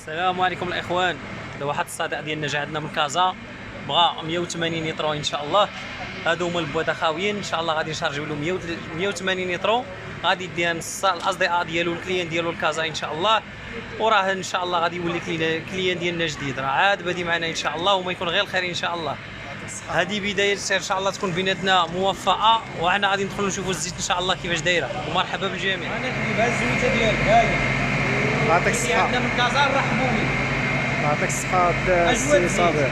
السلام عليكم الاخوان. هذا واحد الصديق ديالنا جا عندنا من كازا، بغى 180 نيترو ان شاء الله. هادو هما البواطه خاويين ان شاء الله، غادي نشارجيو له 180 نيترو، غادي يديها نص الاصدقاء ديالو الكليان ديالو الكازا ان شاء الله. وراه ان شاء الله غادي يولي كليان ديالنا جديد، راه عاد بادي معنا ان شاء الله، وما يكون غير الخير ان شاء الله. هذه بدايه ان شاء الله تكون بيناتنا موفقه، وحنا غادي ندخلوا نشوفوا الزيت ان شاء الله كيفاش دايره. ومرحبا بالجميع. انا كنجيبها الزويته ديالك، ها هي يعطيك الصحة. عندنا من كازا، نرحبوا بك. يعطيك الصحة السي صابر.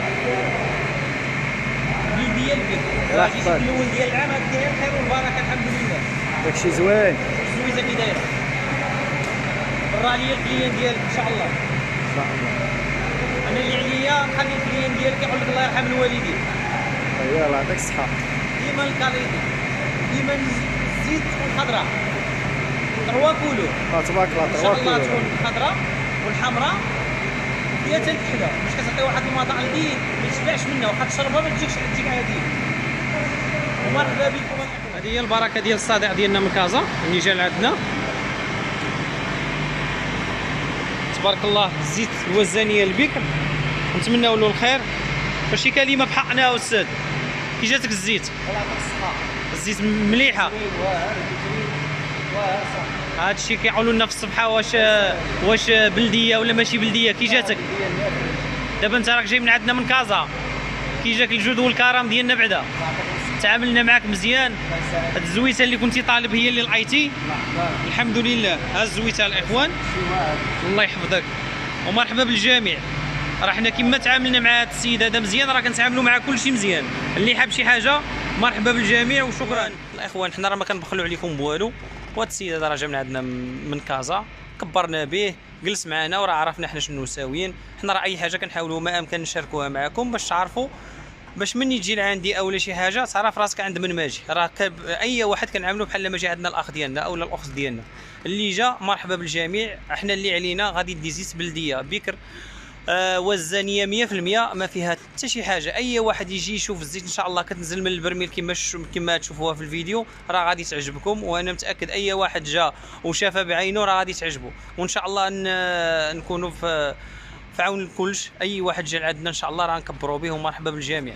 الولديه البيت الله راه جيت يحفظك. الاول ديال العام، هاد داير الخير والبركه الحمد لله. داكشي زوين الزويته كي دايره، برا عليا الكليان ديالك ان شاء الله. ان شاء الله. انا اللي عليا نخلي الكليان ديالك يقول لك الله يرحم الوالدين. يلا يعطيك الصحة. ديما الكاليتي، ديما الزيت والخضراء، تروا كولو تبارك الله. ان شاء الله تكون الخضراء والحمراء هي حتى الكحله، باش كتعطي واحد المطعم اللي ما تشبعش منها، واحد الشربه ما تجيك عاديه. ومرحبا بكم. هذه هي البركه ديال الصديق ديالنا من كازا اللي جا لعندنا، تبارك الله. الزيت الوزانيه البكر، نتمناو له الخير. واش شي كلمه بحقنا استاذ؟ كي جاتك الزيت؟ الله يعطيك الصحه. الزيت مليحه. هذا الشيء كيقولوا لنا في الصبحه، واش بلديه ولا ماشي بلديه؟ كي جاتك؟ دابا انت راك جاي من عندنا من كازا، كي جاك الجود والكرم ديالنا بعدا؟ تعاملنا معاك مزيان. هاد الزويته اللي كنتي طالب هي اللي لقيتي؟ الحمد لله. ها الزويته الاخوان، الله يحفظك ومرحبا بالجميع. راه حنا كما تعاملنا مع هذا السيد هذا مزيان، راه كنتعاملوا مع كل شيء مزيان. اللي حاب شي حاجه مرحبا بالجميع وشكرا. الاخوان حنا راه ما كنبخلوا عليكم بوالو، وهذا السيد هذا راه جا من عندنا من كازا، كبرنا به، جلس معنا وراه عرفنا حنا شنو ساويين. حنا راه اي حاجه كنحاولوا ما امكن نشاركوها معكم باش تعرفوا، باش من يجي لعندي او شي حاجه تعرف راسك عند من ماجي. راه اي واحد كنعاملوا بحال ما جا عندنا الاخ ديالنا او الاخت ديالنا. اللي جا مرحبا بالجميع. احنا اللي علينا غادي ندي زيت بلديه بكر، وزانيه 100%، ما فيها حتى شي حاجه. اي واحد يجي يشوف الزيت ان شاء الله كتنزل من البرميل كما تشوفوها في الفيديو، راه غادي تعجبكم. وانا متاكد اي واحد جا وشافها بعينه راه غادي تعجبه. وان شاء الله نكونوا في عون الكلش. اي واحد جا عندنا ان شاء الله راه نكبروا به. ومرحبا بالجميع.